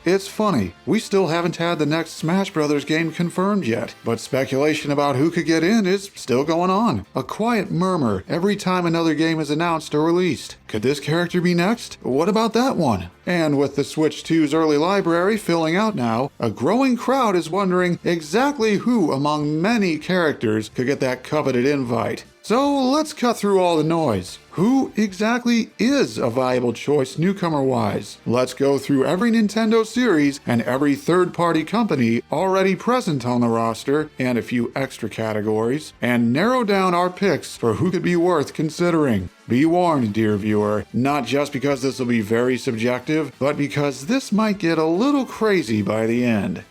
It's funny, we still haven't had the next Smash Bros. Game confirmed yet, but speculation about who could get in is still going on. A quiet murmur every time another game is announced or released. Could this character be next? What about that one? And with the Switch 2's early library filling out now, a growing crowd is wondering exactly who among many characters could get that coveted invite. So let's cut through all the noise. Who exactly is a viable choice newcomer-wise? Let's go through every Nintendo series and every third-party company already present on the roster and a few extra categories, and narrow down our picks for who could be worth considering. Be warned, dear viewer, not just because this will be very subjective, but because this might get a little crazy by the end.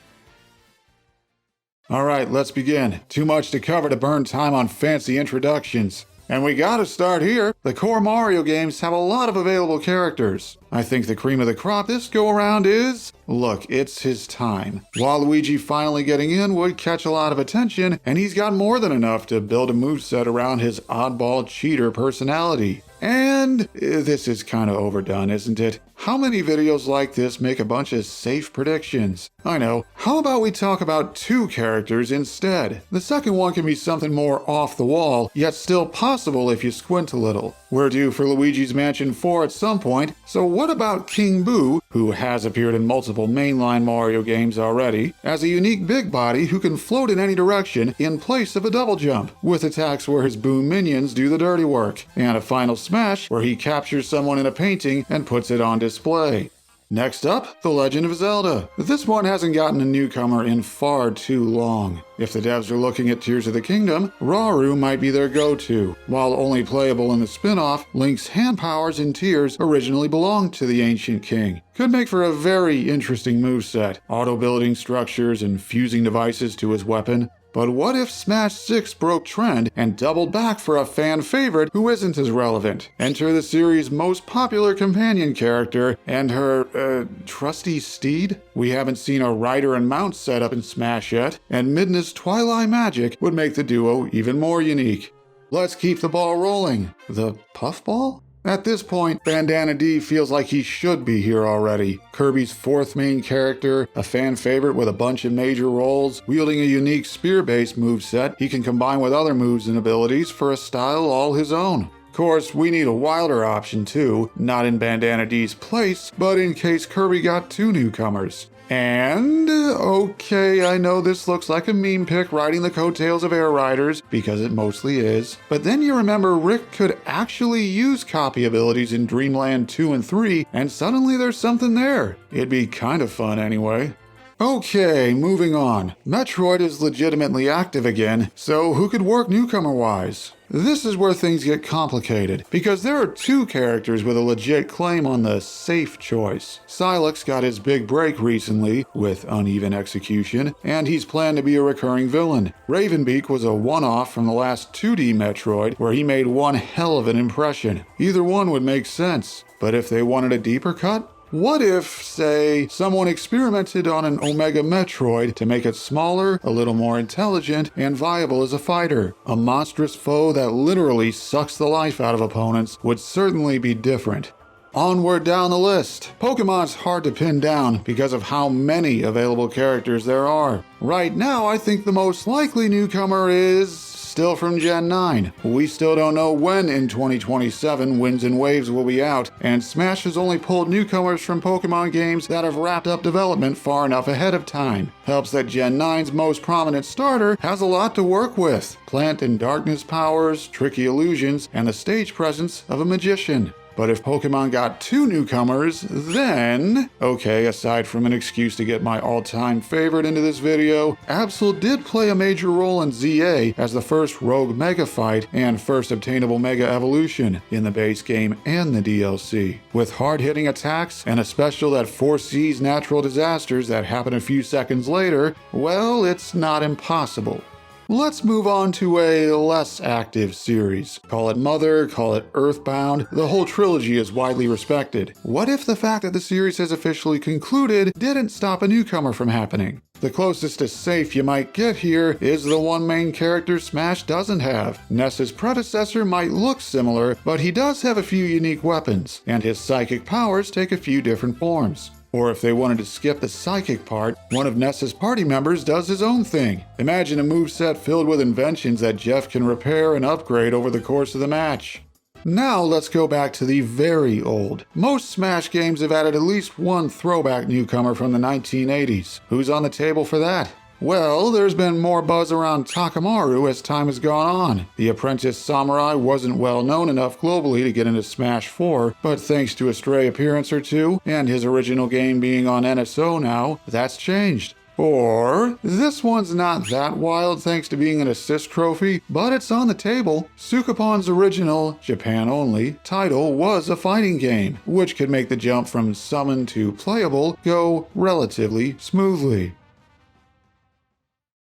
Alright, let's begin. Too much to cover to burn time on fancy introductions. And we gotta start here. The core Mario games have a lot of available characters. I think the cream of the crop this go-around is... Look, it's his time. Waluigi finally getting in would catch a lot of attention, and he's got more than enough to build a moveset around his oddball cheater personality. And this is kinda overdone, isn't it? How many videos like this make a bunch of safe predictions? I know. How about we talk about two characters instead? The second one can be something more off the wall, yet still possible if you squint a little. We're due for Luigi's Mansion 4 at some point, so what about King Boo, who has appeared in multiple mainline Mario games already, as a unique big body who can float in any direction in place of a double jump, with attacks where his Boo minions do the dirty work, and a final smash where he captures someone in a painting and puts it on display. Next up, The Legend of Zelda. This one hasn't gotten a newcomer in far too long. If the devs are looking at Tears of the Kingdom, Rauru might be their go-to. While only playable in the spin-off, Link's hand powers in Tears originally belonged to the Ancient King. Could make for a very interesting moveset, auto-building structures and fusing devices to his weapon. But what if Smash 6 broke trend and doubled back for a fan favorite who isn't as relevant? Enter the series' most popular companion character and her, trusty steed? We haven't seen a rider and mount setup in Smash yet, and Midna's Twilight magic would make the duo even more unique. Let's keep the ball rolling. The Puffball? At this point, Bandana D feels like he should be here already. Kirby's fourth main character, a fan favorite with a bunch of major roles, wielding a unique spear-based moveset he can combine with other moves and abilities for a style all his own. Of course, we need a wilder option too, not in Bandana D's place, but in case Kirby got two newcomers. And, okay, I know this looks like a meme pic riding the coattails of Air Riders, because it mostly is. But then you remember Rick could actually use copy abilities in Dreamland 2 and 3, and suddenly there's something there. It'd be kind of fun anyway. Okay, moving on. Metroid is legitimately active again, so who could work newcomer-wise? This is where things get complicated, because there are two characters with a legit claim on the safe choice. Sylux got his big break recently, with uneven execution, and he's planned to be a recurring villain. Ravenbeak was a one-off from the last 2D Metroid, where he made one hell of an impression. Either one would make sense, but if they wanted a deeper cut, what if, say, someone experimented on an Omega Metroid to make it smaller, a little more intelligent, and viable as a fighter? A monstrous foe that literally sucks the life out of opponents would certainly be different. Onward down the list. Pokemon's hard to pin down because of how many available characters there are. Right now, I think the most likely newcomer is still from Gen 9. We still don't know when in 2027 Winds and Waves will be out, and Smash has only pulled newcomers from Pokemon games that have wrapped up development far enough ahead of time. Helps that Gen 9's most prominent starter has a lot to work with. Plant and darkness powers, tricky illusions, and the stage presence of a magician. But if Pokemon got two newcomers, then... Okay, aside from an excuse to get my all-time favorite into this video, Absol did play a major role in ZA as the first Rogue Mega fight and first obtainable Mega Evolution in the base game and the DLC. With hard-hitting attacks and a special that foresees natural disasters that happen a few seconds later, well, it's not impossible. Let's move on to a less active series. Call it Mother, call it Earthbound, the whole trilogy is widely respected. What if the fact that the series has officially concluded didn't stop a newcomer from happening? The closest to safe you might get here is the one main character Smash doesn't have. Ness's predecessor might look similar, but he does have a few unique weapons, and his psychic powers take a few different forms. Or if they wanted to skip the psychic part, one of Nessa's party members does his own thing. Imagine a moveset filled with inventions that Jeff can repair and upgrade over the course of the match. Now let's go back to the very old. Most Smash games have added at least one throwback newcomer from the 1980s. Who's on the table for that? Well, there's been more buzz around Takamaru as time has gone on. The Apprentice Samurai wasn't well known enough globally to get into Smash 4, but thanks to a stray appearance or two, and his original game being on NSO now, that's changed. Or, this one's not that wild thanks to being an assist trophy, but it's on the table. Sukapon's original, Japan only, title was a fighting game, which could make the jump from summon to playable go relatively smoothly.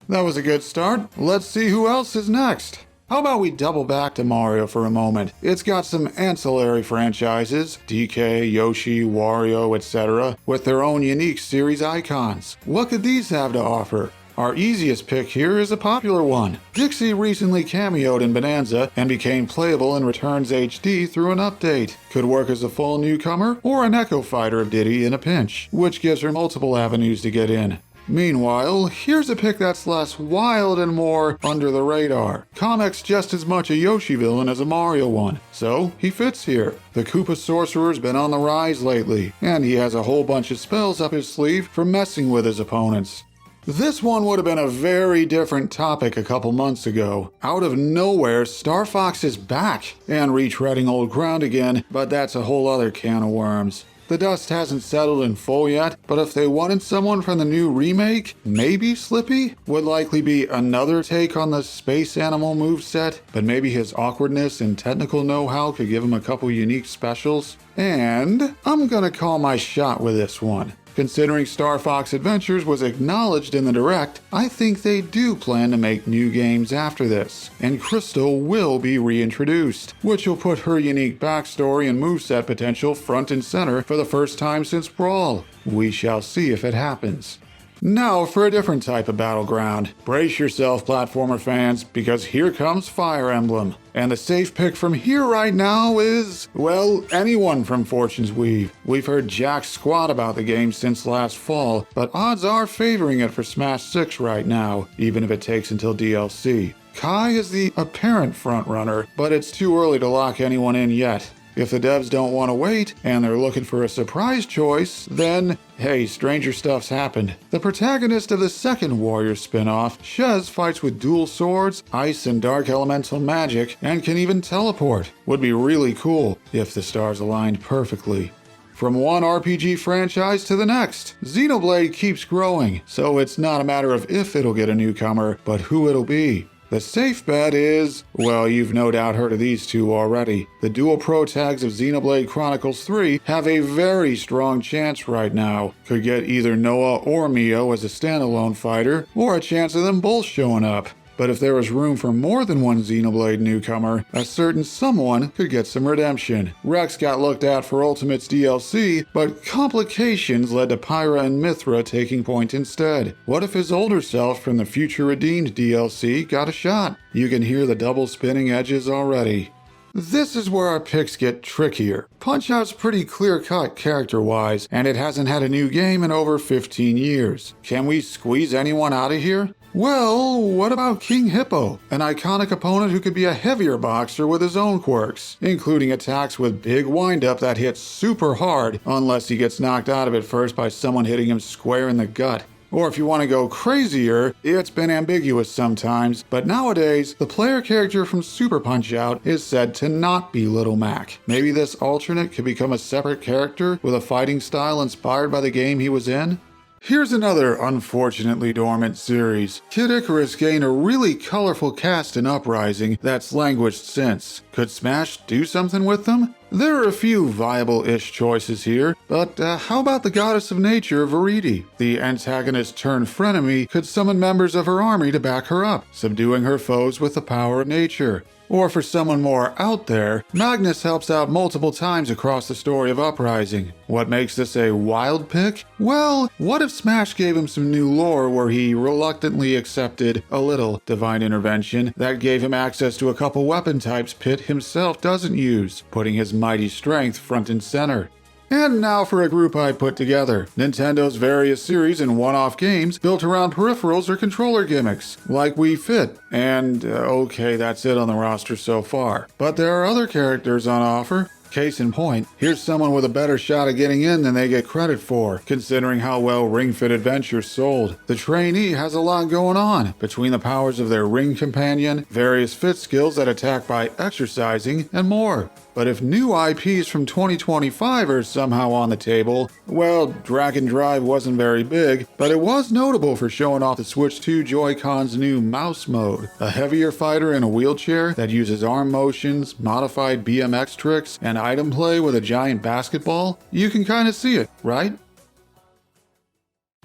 That was a good start. Let's see who else is next. How about we double back to Mario for a moment? It's got some ancillary franchises, DK, Yoshi, Wario, etc., with their own unique series icons. What could these have to offer? Our easiest pick here is a popular one. Dixie recently cameoed in Bonanza and became playable in Returns HD through an update. Could work as a full newcomer or an Echo Fighter of Diddy in a pinch, which gives her multiple avenues to get in. Meanwhile, here's a pick that's less wild and more under the radar. Comic's just as much a Yoshi villain as a Mario one, so he fits here. The Koopa Sorcerer's been on the rise lately, and he has a whole bunch of spells up his sleeve for messing with his opponents. This one would have been a very different topic a couple months ago. Out of nowhere, Star Fox is back and retreading old ground again, but that's a whole other can of worms. The dust hasn't settled in full yet, but if they wanted someone from the new remake, maybe Slippy would likely be another take on the space animal moveset, but maybe his awkwardness and technical know-how could give him a couple unique specials. And I'm gonna call my shot with this one. Considering Star Fox Adventures was acknowledged in the Direct, I think they do plan to make new games after this, and Crystal will be reintroduced, which will put her unique backstory and moveset potential front and center for the first time since Brawl. We shall see if it happens. Now for a different type of battleground. Brace yourself, platformer fans, because here comes Fire Emblem. And the safe pick from here right now is, well, anyone from Fortune's Weave. We've heard jack squat about the game since last fall, but odds are favoring it for Smash 6 right now, even if it takes until DLC. Kai is the apparent frontrunner, but it's too early to lock anyone in yet. If the devs don't want to wait, and they're looking for a surprise choice, then, hey, stranger stuff's happened. The protagonist of the second Warrior spin-off, Shez, fights with dual swords, ice and dark elemental magic, and can even teleport. Would be really cool if the stars aligned perfectly. From one RPG franchise to the next, Xenoblade keeps growing, so it's not a matter of if it'll get a newcomer, but who it'll be. The safe bet is, well, you've no doubt heard of these two already. The dual pro tags of Xenoblade Chronicles 3 have a very strong chance right now. Could get either Noah or Mio as a standalone fighter, or a chance of them both showing up. But if there was room for more than one Xenoblade newcomer, a certain someone could get some redemption. Rex got looked at for Ultimate's DLC, but complications led to Pyra and Mithra taking point instead. What if his older self from the Future Redeemed DLC got a shot? You can hear the double spinning edges already. This is where our picks get trickier. Punch-Out's pretty clear-cut character-wise, and it hasn't had a new game in over 15 years. Can we squeeze anyone out of here? Well, what about King Hippo? An iconic opponent who could be a heavier boxer with his own quirks, including attacks with big wind-up that hit super hard, unless he gets knocked out of it first by someone hitting him square in the gut. Or if you want to go crazier, it's been ambiguous sometimes, but nowadays, the player character from Super Punch-Out is said to not be Little Mac. Maybe this alternate could become a separate character with a fighting style inspired by the game he was in? Here's another unfortunately dormant series. Kid Icarus gained a really colorful cast in Uprising that's languished since. Could Smash do something with them? There are a few viable-ish choices here, but how about the goddess of nature, Viridi? The antagonist turned frenemy could summon members of her army to back her up, subduing her foes with the power of nature. Or for someone more out there, Magnus helps out multiple times across the story of Uprising. What makes this a wild pick? Well, what if Smash gave him some new lore where he reluctantly accepted a little divine intervention that gave him access to a couple weapon types Pit himself doesn't use, putting his mighty strength front and center? And now for a group I put together. Nintendo's various series and one-off games built around peripherals or controller gimmicks, like Wii Fit. And, okay, that's it on the roster so far. But there are other characters on offer. Case in point, here's someone with a better shot at getting in than they get credit for, considering how well Ring Fit Adventure sold. The trainee has a lot going on, between the powers of their ring companion, various fit skills that attack by exercising, and more. But if new IPs from 2025 are somehow on the table, well, Dragon Drive wasn't very big, but it was notable for showing off the Switch 2 Joy-Con's new mouse mode, a heavier fighter in a wheelchair that uses arm motions, modified BMX tricks, and item play with a giant basketball. You can kinda see it, right?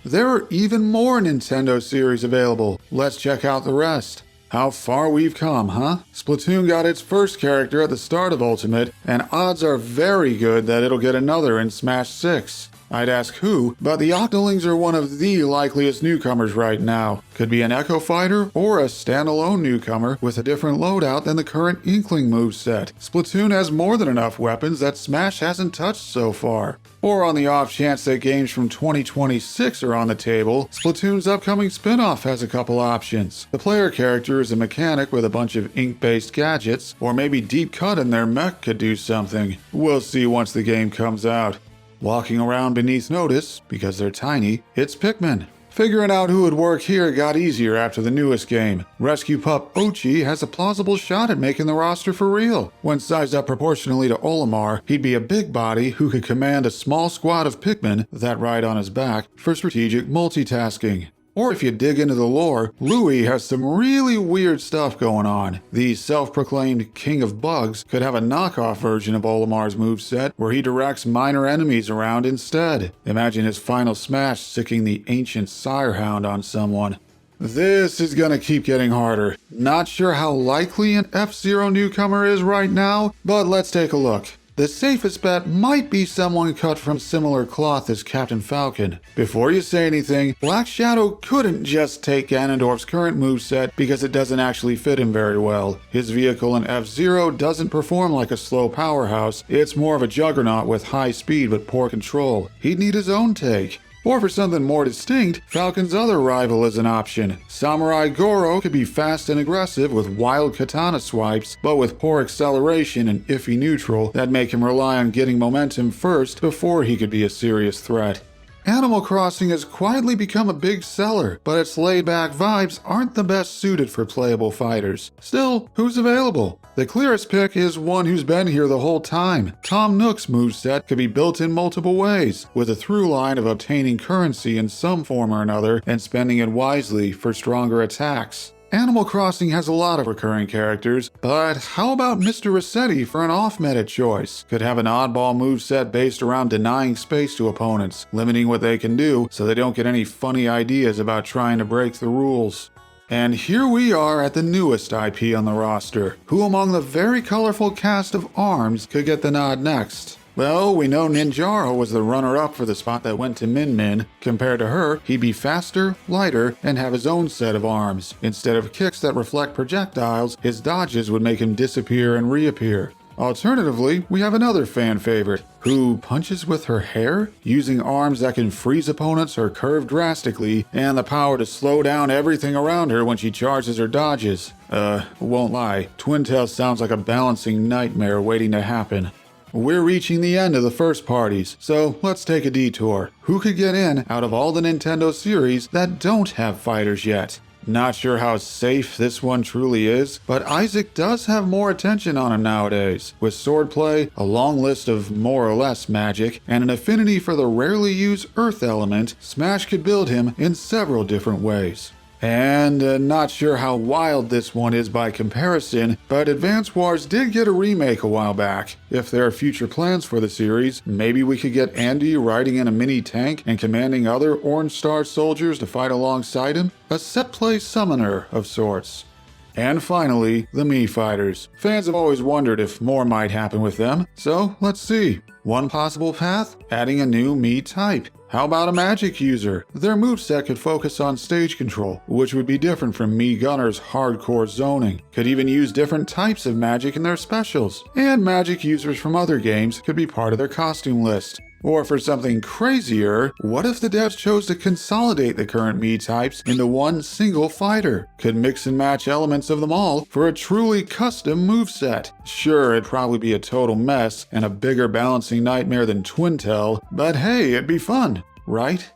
There are even more Nintendo series available. Let's check out the rest. How far we've come, huh? Splatoon got its first character at the start of Ultimate, and odds are very good that it'll get another in Smash 6. I'd ask who, but the Octolings are one of the likeliest newcomers right now. Could be an Echo Fighter or a standalone newcomer with a different loadout than the current Inkling moveset. Splatoon has more than enough weapons that Smash hasn't touched so far. Or on the off chance that games from 2026 are on the table, Splatoon's upcoming spin-off has a couple options. The player character is a mechanic with a bunch of ink-based gadgets, or maybe Deep Cut in their mech could do something. We'll see once the game comes out. Walking around beneath notice, because they're tiny, it's Pikmin. Figuring out who would work here got easier after the newest game. Rescue pup Ochi has a plausible shot at making the roster for real. When sized up proportionally to Olimar, he'd be a big body who could command a small squad of Pikmin that ride on his back for strategic multitasking. Or if you dig into the lore, Louie has some really weird stuff going on. The self-proclaimed King of Bugs could have a knockoff version of Olimar's moveset where he directs minor enemies around instead. Imagine his final smash sicking the ancient Sirehound on someone. This is gonna keep getting harder. Not sure how likely an F-Zero newcomer is right now, but let's take a look. The safest bet might be someone cut from similar cloth as Captain Falcon. Before you say anything, Black Shadow couldn't just take Ganondorf's current moveset because it doesn't actually fit him very well. His vehicle in F-Zero doesn't perform like a slow powerhouse, it's more of a juggernaut with high speed but poor control. He'd need his own take. Or for something more distinct, Falcon's other rival is an option. Samurai Goro could be fast and aggressive with wild katana swipes, but with poor acceleration and iffy neutral that make him rely on getting momentum first before he could be a serious threat. Animal Crossing has quietly become a big seller, but its laid-back vibes aren't the best suited for playable fighters. Still, who's available? The clearest pick is one who's been here the whole time. Tom Nook's moveset could be built in multiple ways, with a through line of obtaining currency in some form or another and spending it wisely for stronger attacks. Animal Crossing has a lot of recurring characters, but how about Mr. Resetti for an off-meta choice? Could have an oddball moveset based around denying space to opponents, limiting what they can do so they don't get any funny ideas about trying to break the rules. And here we are at the newest IP on the roster. Who among the very colorful cast of ARMS could get the nod next? Well, we know Ninjaro was the runner-up for the spot that went to Min Min. Compared to her, he'd be faster, lighter, and have his own set of arms. Instead of kicks that reflect projectiles, his dodges would make him disappear and reappear. Alternatively, we have another fan favorite, who punches with her hair, using arms that can freeze opponents or curve drastically, and the power to slow down everything around her when she charges or dodges. Won't lie, Twin Tails sounds like a balancing nightmare waiting to happen. We're reaching the end of the first parties, so let's take a detour. Who could get in out of all the Nintendo series that don't have fighters yet? Not sure how safe this one truly is, but Isaac does have more attention on him nowadays. With swordplay, a long list of more or less magic, and an affinity for the rarely used Earth element, Smash could build him in several different ways. And not sure how wild this one is by comparison, but Advance Wars did get a remake a while back. If there are future plans for the series, maybe we could get Andy riding in a mini tank and commanding other Orange Star soldiers to fight alongside him? A set-play summoner of sorts. And finally, the Mii Fighters. Fans have always wondered if more might happen with them, so let's see. One possible path? Adding a new Mii type. How about a magic user? Their moveset could focus on stage control, which would be different from Mii Gunner's hardcore zoning. Could even use different types of magic in their specials. And magic users from other games could be part of their costume list. Or for something crazier, what if the devs chose to consolidate the current Mii types into one single fighter? Could mix and match elements of them all for a truly custom moveset. Sure, it'd probably be a total mess and a bigger balancing nightmare than Twintel, but hey, it'd be fun, right?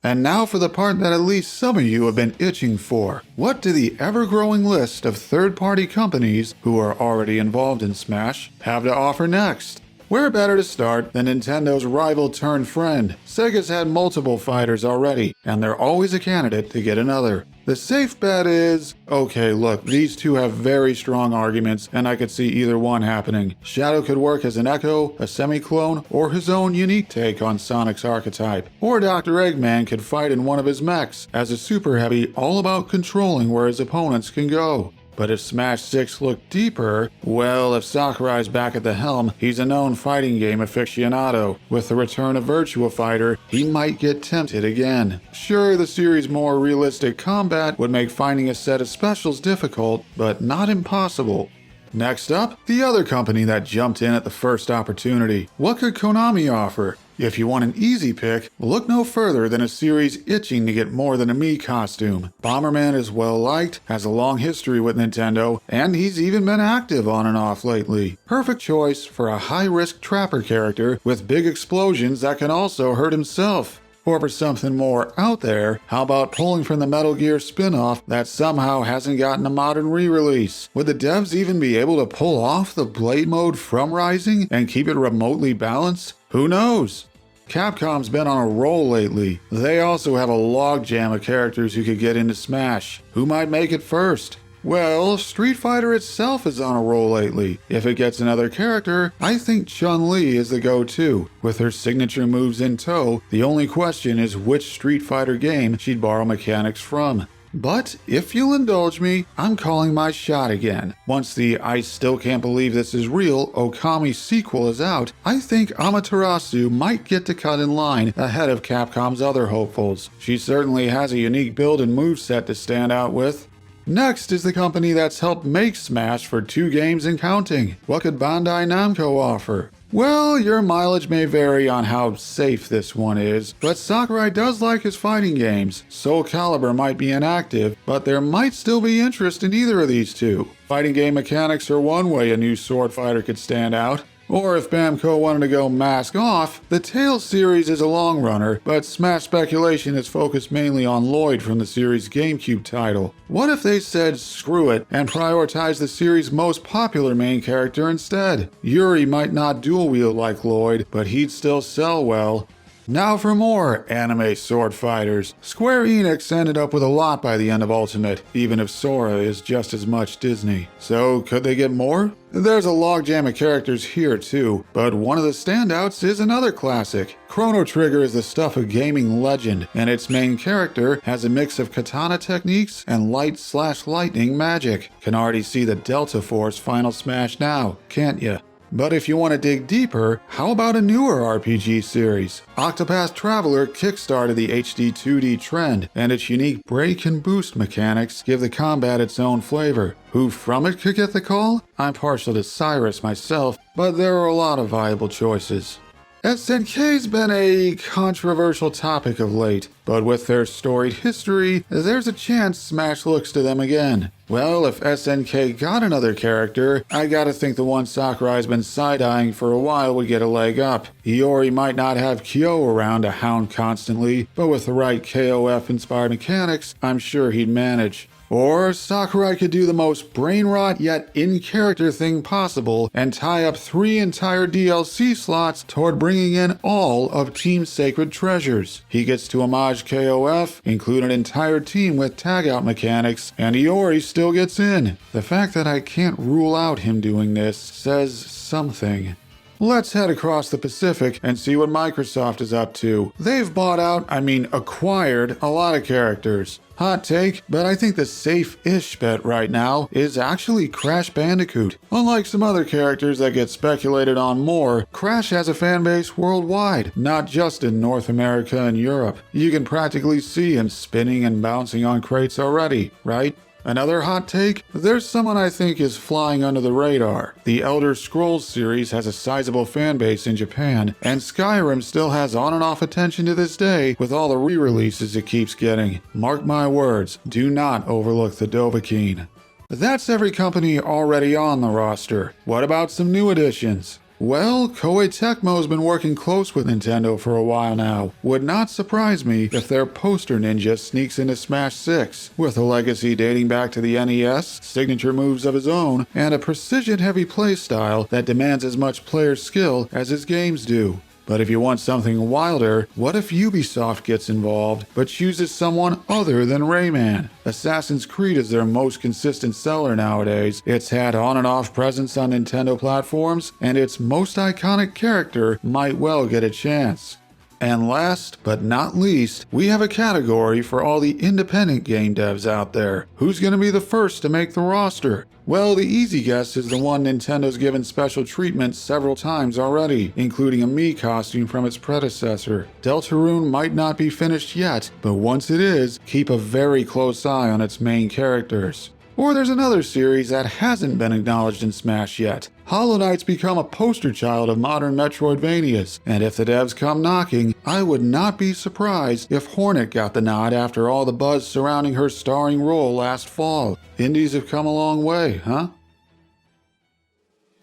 And now for the part that at least some of you have been itching for. What do the ever-growing list of third-party companies who are already involved in Smash have to offer next? Where better to start than Nintendo's rival turned friend? Sega's had multiple fighters already, and they're always a candidate to get another. The safe bet is, okay, look, these two have very strong arguments, and I could see either one happening. Shadow could work as an Echo, a semi-clone, or his own unique take on Sonic's archetype. Or Dr. Eggman could fight in one of his mechs, as a super heavy all about controlling where his opponents can go. But if Smash 6 looked deeper, well, if Sakurai's back at the helm, he's a known fighting game aficionado. With the return of Virtua Fighter, he might get tempted again. Sure, the series' more realistic combat would make finding a set of specials difficult, but not impossible. Next up, the other company that jumped in at the first opportunity. What could Konami offer? If you want an easy pick, look no further than a series itching to get more than a Mii costume. Bomberman is well liked, has a long history with Nintendo, and he's even been active on and off lately. Perfect choice for a high-risk trapper character with big explosions that can also hurt himself. Or for something more out there, how about pulling from the Metal Gear spin-off that somehow hasn't gotten a modern re-release? Would the devs even be able to pull off the Blade mode from Rising and keep it remotely balanced? Who knows? Capcom's been on a roll lately. They also have a logjam of characters who could get into Smash. Who might make it first? Well, Street Fighter itself is on a roll lately. If it gets another character, I think Chun-Li is the go-to. With her signature moves in tow, the only question is which Street Fighter game she'd borrow mechanics from. But if you'll indulge me, I'm calling my shot again. Once the I still can't believe this is real Okami sequel is out, I think Amaterasu might get to cut in line ahead of Capcom's other hopefuls. She certainly has a unique build and moveset to stand out with. Next is the company that's helped make Smash for 2 games and counting. What could Bandai Namco offer? Well, your mileage may vary on how safe this one is, but Sakurai does like his fighting games. Soul Calibur might be inactive, but there might still be interest in either of these two. Fighting game mechanics are one way a new sword fighter could stand out. Or if Bamco wanted to go mask off, the Tales series is a long runner, but Smash speculation is focused mainly on Lloyd from the series' GameCube title. What if they said screw it and prioritized the series' most popular main character instead? Yuri might not dual wield like Lloyd, but he'd still sell well. Now for more anime sword fighters. Square Enix ended up with a lot by the end of Ultimate, even if Sora is just as much Disney. So could they get more? There's a logjam of characters here too, but one of the standouts is another classic. Chrono Trigger is the stuff of gaming legend, and its main character has a mix of katana techniques and light/lightning magic. Can already see the Delta Force Final Smash now, can't ya? But if you want to dig deeper, how about a newer RPG series? Octopath Traveler kickstarted the HD 2D trend, and its unique break and boost mechanics give the combat its own flavor. Who from it could get the call? I'm partial to Cyrus myself, but there are a lot of viable choices. SNK's been a controversial topic of late, but with their storied history, there's a chance Smash looks to them again. Well, if SNK got another character, I gotta think the one Sakurai's been side-eyeing for a while would get a leg up. Iori might not have Kyo around to hound constantly, but with the right KOF-inspired mechanics, I'm sure he'd manage. Or Sakurai could do the most brain rot yet in-character thing possible and tie up 3 entire DLC slots toward bringing in all of Team Sacred Treasures. He gets to homage KOF, include an entire team with tag-out mechanics, and Iori still gets in. The fact that I can't rule out him doing this says something. Let's head across the Pacific and see what Microsoft is up to. They've acquired a lot of characters. Hot take, but I think the safe-ish bet right now is actually Crash Bandicoot. Unlike some other characters that get speculated on more, Crash has a fanbase worldwide, not just in North America and Europe. You can practically see him spinning and bouncing on crates already, right? Another hot take? There's someone I think is flying under the radar. The Elder Scrolls series has a sizable fan base in Japan, and Skyrim still has on and off attention to this day with all the re-releases it keeps getting. Mark my words, do not overlook the Dovahkiin. That's every company already on the roster. What about some new additions? Well, Koei Tecmo's been working close with Nintendo for a while now. Would not surprise me if their poster ninja sneaks into Smash 6, with a legacy dating back to the NES, signature moves of his own, and a precision-heavy playstyle that demands as much player skill as his games do. But if you want something wilder, what if Ubisoft gets involved, but chooses someone other than Rayman? Assassin's Creed is their most consistent seller nowadays. It's had on and off presence on Nintendo platforms, and its most iconic character might well get a chance. And last but not least, we have a category for all the independent game devs out there. Who's going to be the first to make the roster? Well, the easy guess is the one Nintendo's given special treatment several times already, including a Mii costume from its predecessor. Deltarune might not be finished yet, but once it is, keep a very close eye on its main characters. Or there's another series that hasn't been acknowledged in Smash yet. Hollow Knight's become a poster child of modern Metroidvanias, and if the devs come knocking, I would not be surprised if Hornet got the nod after all the buzz surrounding her starring role last fall. Indies have come a long way, huh?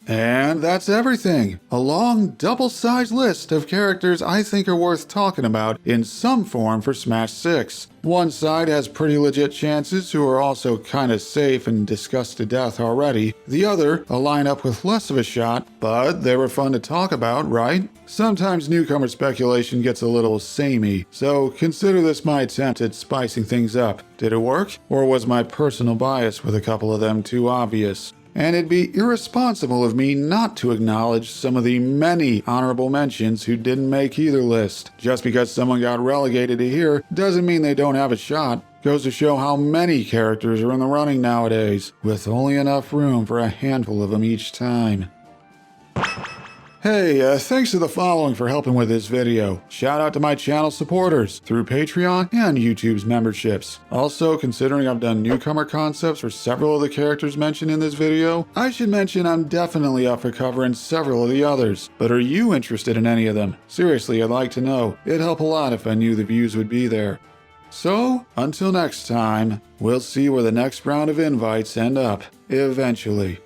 And that's everything. A long, double-sized list of characters I think are worth talking about in some form for Smash 6. One side has pretty legit chances who are also kinda safe and discussed to death already. The other, a lineup with less of a shot, but they were fun to talk about, right? Sometimes newcomer speculation gets a little samey, so consider this my attempt at spicing things up. Did it work? Or was my personal bias with a couple of them too obvious? And it'd be irresponsible of me not to acknowledge some of the many honorable mentions who didn't make either list. Just because someone got relegated to here doesn't mean they don't have a shot. Goes to show how many characters are in the running nowadays, with only enough room for a handful of them each time. Hey, thanks to the following for helping with this video. Shout out to my channel supporters through Patreon and YouTube's memberships. Also, considering I've done newcomer concepts for several of the characters mentioned in this video, I should mention I'm definitely up for covering several of the others. But are you interested in any of them? Seriously, I'd like to know. It'd help a lot if I knew the views would be there. So, until next time, we'll see where the next round of invites end up, eventually.